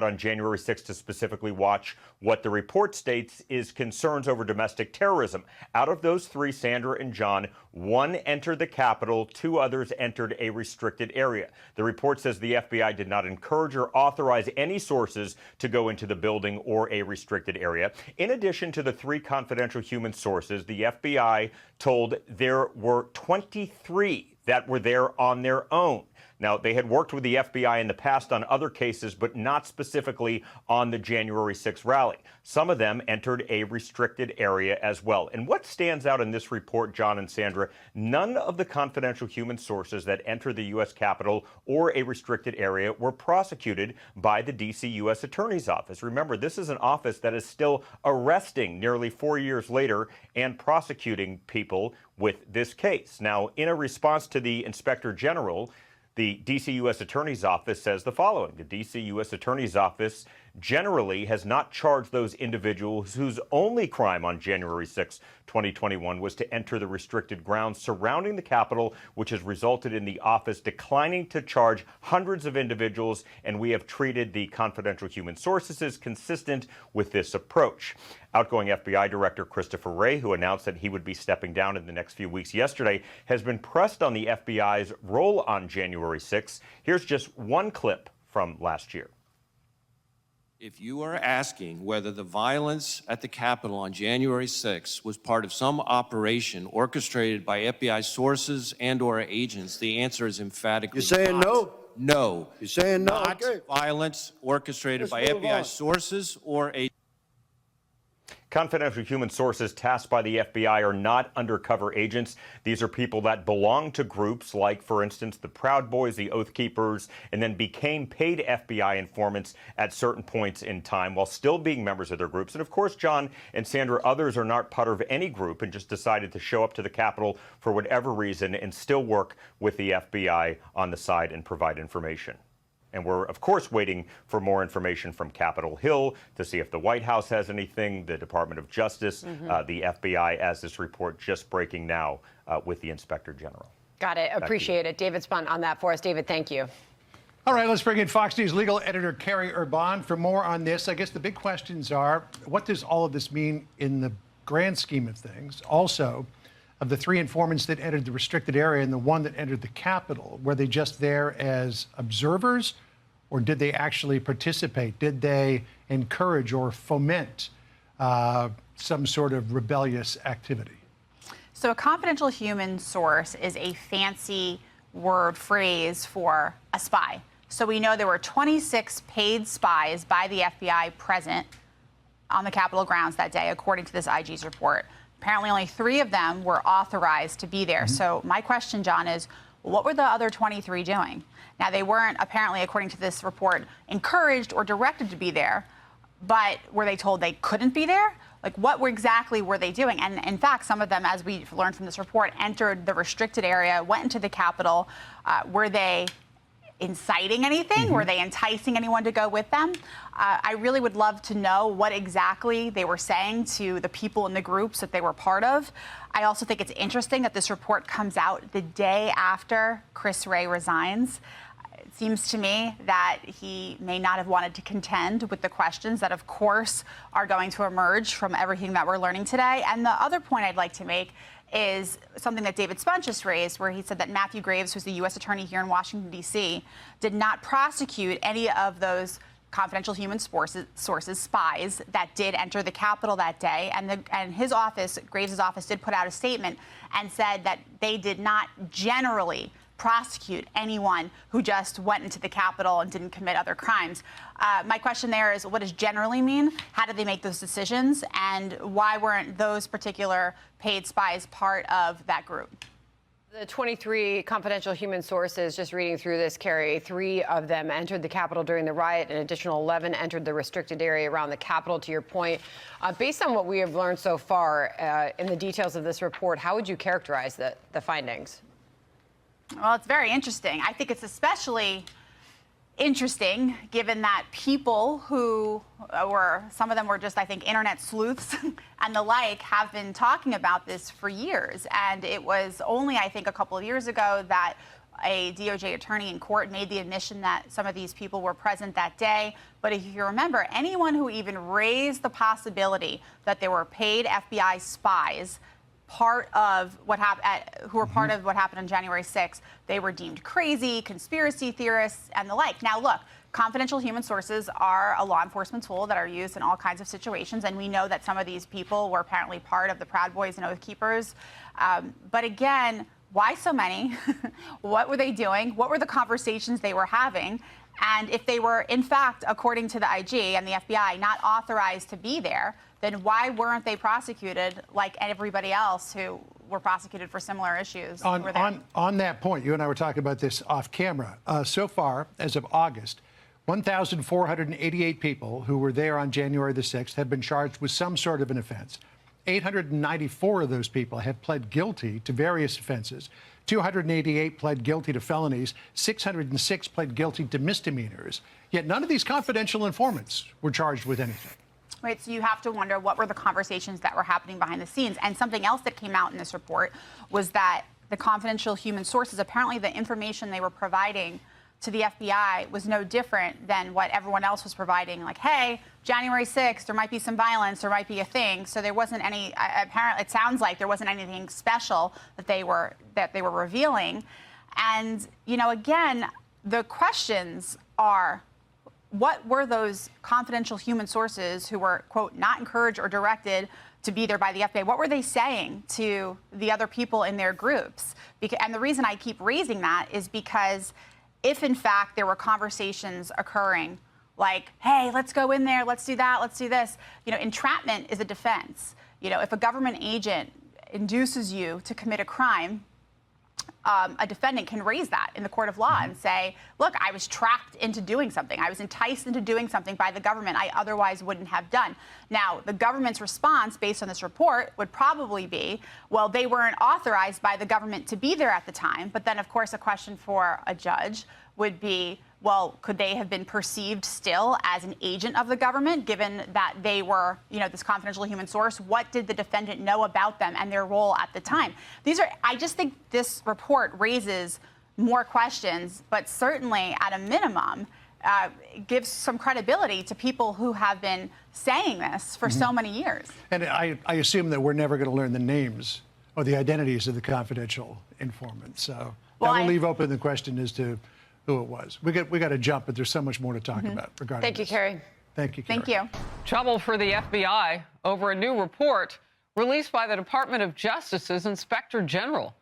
on January 6th to specifically watch what the report states is concerns over domestic terrorism. Out of those three, Sandra and John, one entered the Capitol, two others entered a restricted area. The report says the FBI did not encourage or authorize any sources to go into the building or a restricted area. In addition to the three confidential human sources, the FBI told there were 23 that were there on their own. Now, they had worked with the FBI in the past on other cases, but not specifically on the January 6th rally. Some of them entered a restricted area as well. And what stands out in this report, John and Sandra, none of the confidential human sources that entered the U.S. Capitol or a restricted area were prosecuted by the D.C. U.S. Attorney's Office. Remember, this is an office that is still arresting nearly 4 years later and prosecuting people with this case. Now, in a response to the Inspector General, the D.C. U.S. Attorney's Office says the following. The D.C. U.S. Attorney's Office generally has not charged those individuals whose only crime on January 6, 2021 was to enter the restricted grounds surrounding the Capitol, which has resulted in the office declining to charge hundreds of individuals, and we have treated the confidential human sources as consistent with this approach. Outgoing FBI Director Christopher Wray, who announced that he would be stepping down in the next few weeks yesterday, has been pressed on the FBI's role on January 6. Here's just one clip from last year. If you are asking whether the violence at the Capitol on January 6th was part of some operation orchestrated by FBI sources and/or agents, the answer is emphatically You're saying not. no? No. You're saying no? Not Okay. violence orchestrated by FBI sources or agents. Confidential human sources tasked by the FBI are not undercover agents. These are people that belong to groups like, for instance, the Proud Boys, the Oath Keepers, and then became paid FBI informants at certain points in time while still being members of their groups. And of course, John and Sandra, others are not part of any group and just decided to show up to the Capitol for whatever reason and still work with the FBI on the side and provide information. And we're, of course, waiting for more information from Capitol Hill to see if the White House has anything, the Department of Justice, the FBI, as this report just breaking now with the Inspector General. Got it. Appreciate it. David Spunt on that for us. David, thank you. All right, let's bring in Fox News legal editor Carrie Urban for more on this. I guess the big questions are, what does all of this mean in the grand scheme of things? Also, of the three informants that entered the restricted area and the one that entered the Capitol, were they just there as observers, or did they actually participate? Did they encourage or foment some sort of rebellious activity? So a confidential human source is a fancy word phrase for a spy. So we know there were 26 paid spies by the FBI present on the Capitol grounds that day, according to this IG's report. Apparently only 3 of them were authorized to be there. So my question, John, is what were the other 23 doing? Now, they weren't, apparently, according to this report, encouraged or directed to be there, but were they told they couldn't be there? Like, what exactly were they doing? And in fact, some of them, as we learned from this report, entered the restricted area, went into the Capitol. Were they inciting anything? Were they enticing anyone to go with them? I really would love to know what exactly they were saying to the people in the groups that they were part of. I also think it's interesting that this report comes out the day after Chris Wray resigns. It seems to me that he may not have wanted to contend with the questions that, of course, are going to emerge from everything that we're learning today. And the other point I'd like to make is something that David Spunt just raised, where he said that Matthew Graves, who's the U.S. attorney here in Washington, D.C., did not prosecute any of those confidential human sources, spies, that did enter the Capitol that day. And his office, Graves' office, did put out a statement and said that they did not generally prosecute anyone who just went into the Capitol and didn't commit other crimes. My question there is, what does generally mean? How did they make those decisions? And why weren't those particular paid spies part of that group? The 23 confidential human sources, just reading through this, Carrie, 3 of them entered the Capitol during the riot. An additional 11 entered the restricted area around the Capitol, to your point. Based on what we have learned so far in the details of this report, how would you characterize the findings? Well, it's very interesting. I think it's especially interesting given that people who were, some of them were just, I think, internet sleuths and the like, have been talking about this for years. And it was only, I think, a couple of years ago that a DOJ attorney in court made the admission that some of these people were present that day. But if you remember, anyone who even raised the possibility that there were paid FBI spies part of what happened, who were part of what happened on January 6th, they were deemed crazy, conspiracy theorists, and the like. Now, look, confidential human sources are a law enforcement tool that are used in all kinds of situations, and we know that some of these people were apparently part of the Proud Boys and Oath Keepers. But again, why so many? What were they doing? What were the conversations they were having? And if they were, in fact, according to the IG and the FBI, not authorized to be there, then why weren't they prosecuted like everybody else who were prosecuted for similar issues? On that point, you and I were talking about this off camera. So far, as of August, 1,488 people who were there on January the 6th have been charged with some sort of an offense. 894 of those people have pled guilty to various offenses. 288 pled guilty to felonies. 606 pled guilty to misdemeanors. Yet none of these confidential informants were charged with anything. Right, so you have to wonder what were the conversations that were happening behind the scenes. And something else that came out in this report was that the confidential human sources, apparently the information they were providing to the FBI was no different than what everyone else was providing. Like, hey, January 6th, there might be some violence, there might be a thing. So there wasn't any, apparently it sounds like there wasn't anything special that they were revealing. And, you know, again, the questions are, what were those confidential human sources who were, quote, not encouraged or directed to be there by the FBI? What were they saying to the other people in their groups? And the reason I keep raising that is because if, in fact, there were conversations occurring like, hey, let's go in there, let's do that, let's do this. You know, entrapment is a defense. You know, if a government agent induces you to commit a crime, a defendant can raise that in the court of law and say, look, I was trapped into doing something. I was enticed into doing something by the government I otherwise wouldn't have done. Now, the government's response based on this report would probably be, well, they weren't authorized by the government to be there at the time. But then, of course, a question for a judge would be, well, could they have been perceived still as an agent of the government, given that they were, you know, this confidential human source? What did the defendant know about them and their role at the time? I just think this report raises more questions, but certainly at a minimum, gives some credibility to people who have been saying this for so many years. And I assume that we're never going to learn the names or the identities of the confidential informants. So that will leave open the question as to who it was. We got to jump, but there's so much more to talk about regarding Thank you, this. Carrie. Thank you, Carrie. Thank you. Trouble for the FBI over a new report released by the Department of Justice's Inspector General.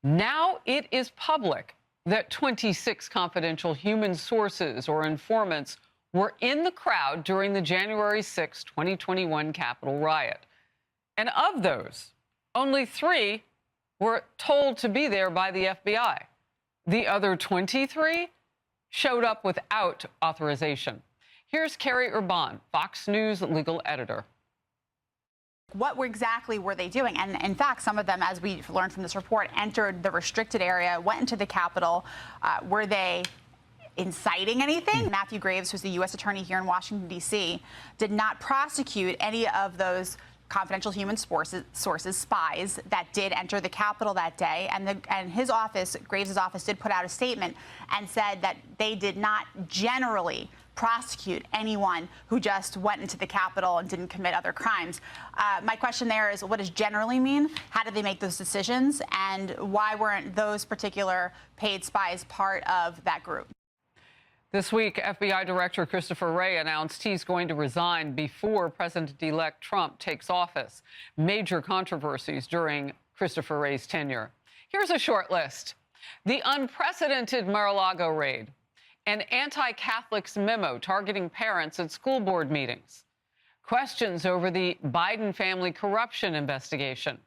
Now it is public that 26 confidential human sources or informants were in the crowd during the January 6, 2021 Capitol riot. And of those, only 3 were told to be there by the FBI. The other 23 showed up without authorization. Here's Carrie Urban, Fox News legal editor. What exactly were they doing? And in fact, some of them, as we learned from this report, entered the restricted area, went into the Capitol. Were they inciting anything? Matthew Graves, who's the U.S. attorney here in Washington, D.C., did not prosecute any of those confidential human sources, spies, that did enter the Capitol that day. And his office, Graves' office, did put out a statement and said that they did not generally prosecute anyone who just went into the Capitol and didn't commit other crimes. My question there is, what does generally mean? How did they make those decisions? And why weren't those particular paid spies part of that group? This week, FBI Director Christopher Wray announced he's going to resign before President-elect Trump takes office. Major controversies during Christopher Wray's tenure. Here's a short list. The unprecedented Mar-a-Lago raid, an anti-Catholics memo targeting parents at school board meetings, questions over the Biden family corruption investigation,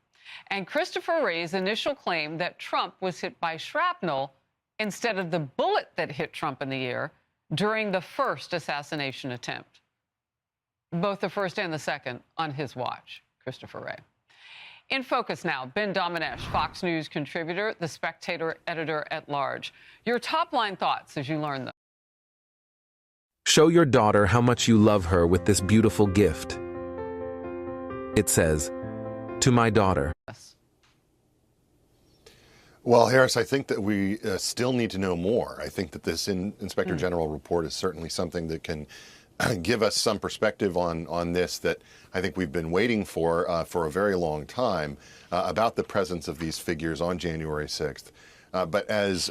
and Christopher Wray's initial claim that Trump was hit by shrapnel instead of the bullet that hit Trump in the ear during the first assassination attempt. Both the first and the second on his watch, Christopher Wray. In focus now, Ben Domenech, Fox News contributor, The Spectator editor-at-large. Your top-line thoughts as you learn them. Show your daughter how much you love her with this beautiful gift. It says, "To my daughter." Well, Harris, I think that we still need to know more. I think that this Inspector General report is certainly something that can give us some perspective on this that I think we've been waiting for a very long time about the presence of these figures on January 6th. But as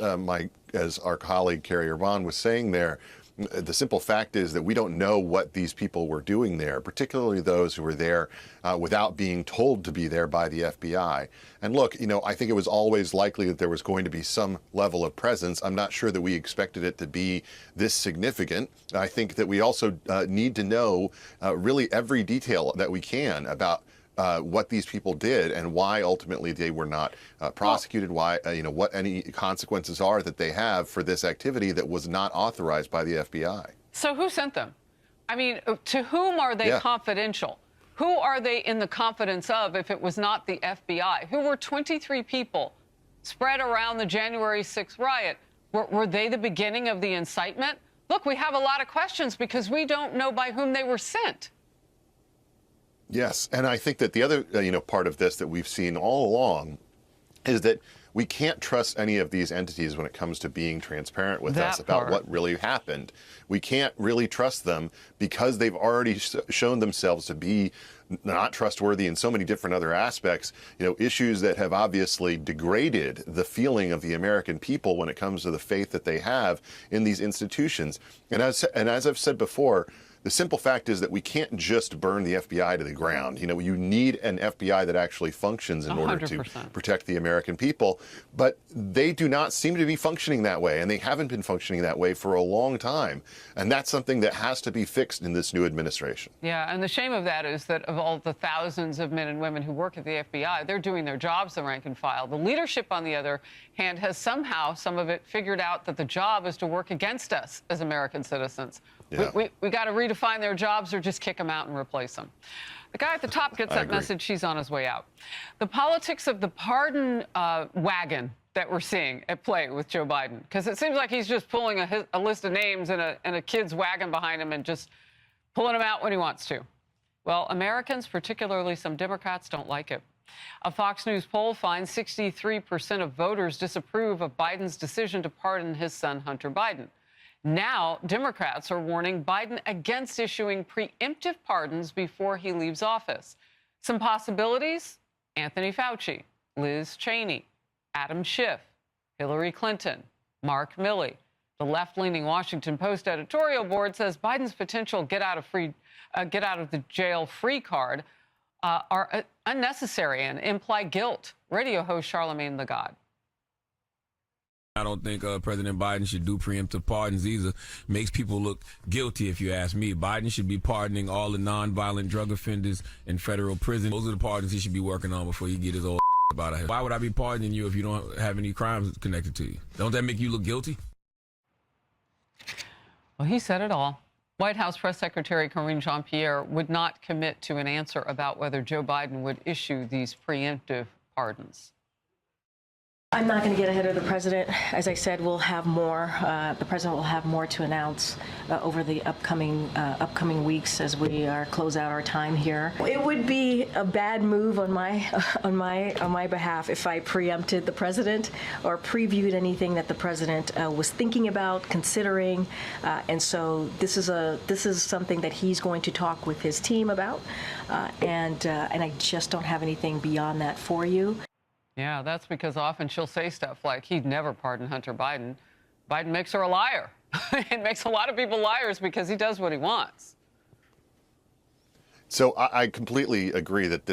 our colleague Carrie Urban was saying there, the simple fact is that we don't know what these people were doing there, particularly those who were there without being told to be there by the FBI. And look, I think it was always likely that there was going to be some level of presence. I'm not sure that we expected it to be this significant. I think that we also need to know really every detail that we can about what these people did and why ultimately they were not prosecuted, why, what any consequences are that they have for this activity that was not authorized by the FBI. So who sent them? I mean, to whom are they confidential? Who are they in the confidence of if it was not the FBI? Who were 23 people spread around the January 6th riot? Were they the beginning of the incitement? Look, we have a lot of questions because we don't know by whom they were sent. Yes, and I think that the other part of this that we've seen all along is that we can't trust any of these entities when it comes to being transparent with us about what really happened. We can't really trust them because they've already shown themselves to be not trustworthy in so many different other aspects, issues that have obviously degraded the feeling of the American people when it comes to the faith that they have in these institutions. And as I've said before, the simple fact is that we can't just burn the FBI to the ground. You need an FBI that actually functions in 100%. Order to protect the American people. But they do not seem to be functioning that way, and they haven't been functioning that way for a long time. And that's something that has to be fixed in this new administration. Yeah, and the shame of that is that of all the thousands of men and women who work at the FBI, they're doing their jobs, the rank and file. The leadership, on the other hand, has somehow, some of it, figured out that the job is to work against us as American citizens. Yeah. We got to redefine their jobs or just kick them out and replace them. The guy at the top gets that message. He's on his way out. The politics of the pardon wagon that we're seeing at play with Joe Biden, because it seems like he's just pulling a list of names in a kid's wagon behind him and just pulling them out when he wants to. Well, Americans, particularly some Democrats, don't like it. A Fox News poll finds 63% of voters disapprove of Biden's decision to pardon his son, Hunter Biden. Now, Democrats are warning Biden against issuing preemptive pardons before he leaves office. Some possibilities: Anthony Fauci, Liz Cheney, Adam Schiff, Hillary Clinton, Mark Milley. The left-leaning Washington Post editorial board says Biden's potential get out of the jail free card are unnecessary and imply guilt. Radio host Charlamagne Tha God. I don't think President Biden should do preemptive pardons either. Makes people look guilty, if you ask me. Biden should be pardoning all the nonviolent drug offenders in federal prison. Those are the pardons he should be working on before he get his old out of here. Why would I be pardoning you if you don't have any crimes connected to you? Don't that make you look guilty? Well, he said it all. White House Press Secretary Karine Jean-Pierre would not commit to an answer about whether Joe Biden would issue these preemptive pardons. I'm not going to get ahead of the president. As I said, we'll have more. The president will have more to announce over the upcoming weeks as we close out our time here. It would be a bad move on my behalf if I preempted the president or previewed anything that the president was thinking about, considering, and so this is something that he's going to talk with his team about, and I just don't have anything beyond that for you. Yeah, that's because often she'll say stuff like, he'd never pardon Hunter Biden. Biden makes her a liar. It makes a lot of people liars because he does what he wants. So I completely agree that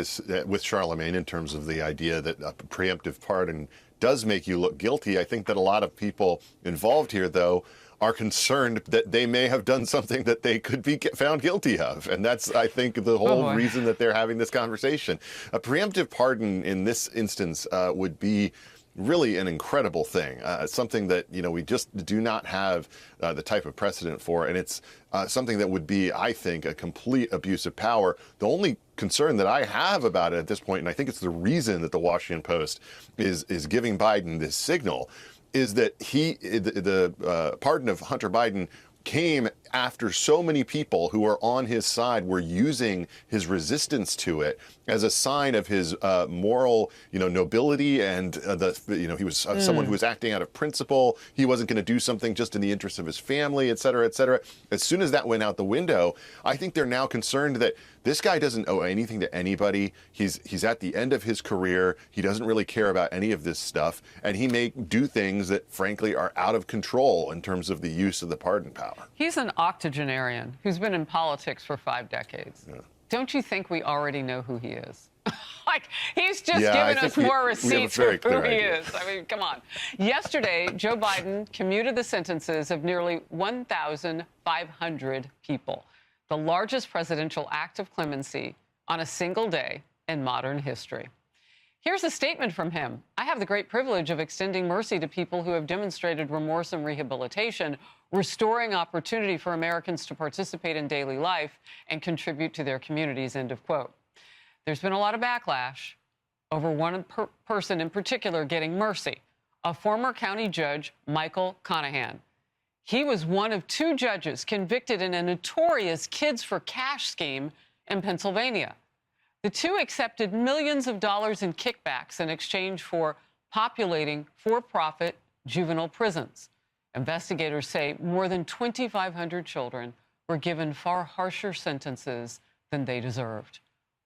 with Charlamagne in terms of the idea that a preemptive pardon does make you look guilty. I think that a lot of people involved here, though, are concerned that they may have done something that they could be found guilty of. And that's, I think, the whole reason that they're having this conversation. A preemptive pardon in this instance would be really an incredible thing, something that, we just do not have the type of precedent for. And it's something that would be, I think, a complete abuse of power. The only concern that I have about it at this point, and I think it's the reason that the Washington Post is giving Biden this signal, is that the pardon of Hunter Biden came after so many people who are on his side were using his resistance to it as a sign of his moral, nobility, and he was someone who was acting out of principle. He wasn't going to do something just in the interest of his family, et cetera, et cetera. As soon as that went out the window, I think they're now concerned that this guy doesn't owe anything to anybody. He's at the end of his career. He doesn't really care about any of this stuff, and he may do things that, frankly, are out of control in terms of the use of the pardon power. He's an octogenarian who's been in politics for 5 decades. Yeah. Don't you think we already know who he is? Like, he's just given us more receipts of who he is. I mean, come on. Yesterday, Joe Biden commuted the sentences of nearly 1,500 people, the largest presidential act of clemency on a single day in modern history. Here's a statement from him. I have the great privilege of extending mercy to people who have demonstrated remorse and rehabilitation, restoring opportunity for Americans to participate in daily life and contribute to their communities, end of quote. There's been a lot of backlash over one person in particular getting mercy, a former county judge, Michael Conahan. He was one of 2 judges convicted in a notorious Kids for Cash scheme in Pennsylvania. The 2 accepted millions of dollars in kickbacks in exchange for populating for-profit juvenile prisons. Investigators say more than 2,500 children were given far harsher sentences than they deserved.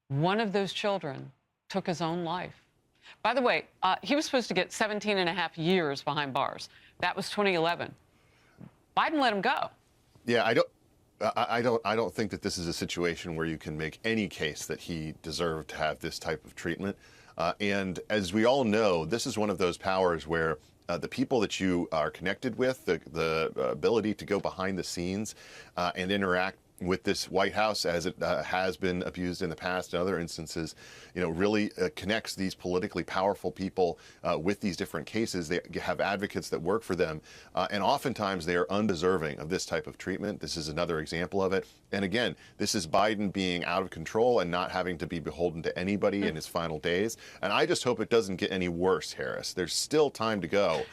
One of those children took his own life. By the way, he was supposed to get 17 and a half years behind bars. That was 2011. Biden let him go. Yeah, I don't think that this is a situation where you can make any case that he deserved to have this type of treatment. And as we all know, this is one of those powers where the people that you are connected with, the ability to go behind the scenes and interact with this White House, as it has been abused in the past in other instances, really connects these politically powerful people with these different cases. They have advocates that work for them, and oftentimes they are undeserving of this type of treatment. This is another example of it. And again, this is Biden being out of control and not having to be beholden to anybody in his final days. And I just hope it doesn't get any worse, Harris. There's still time to go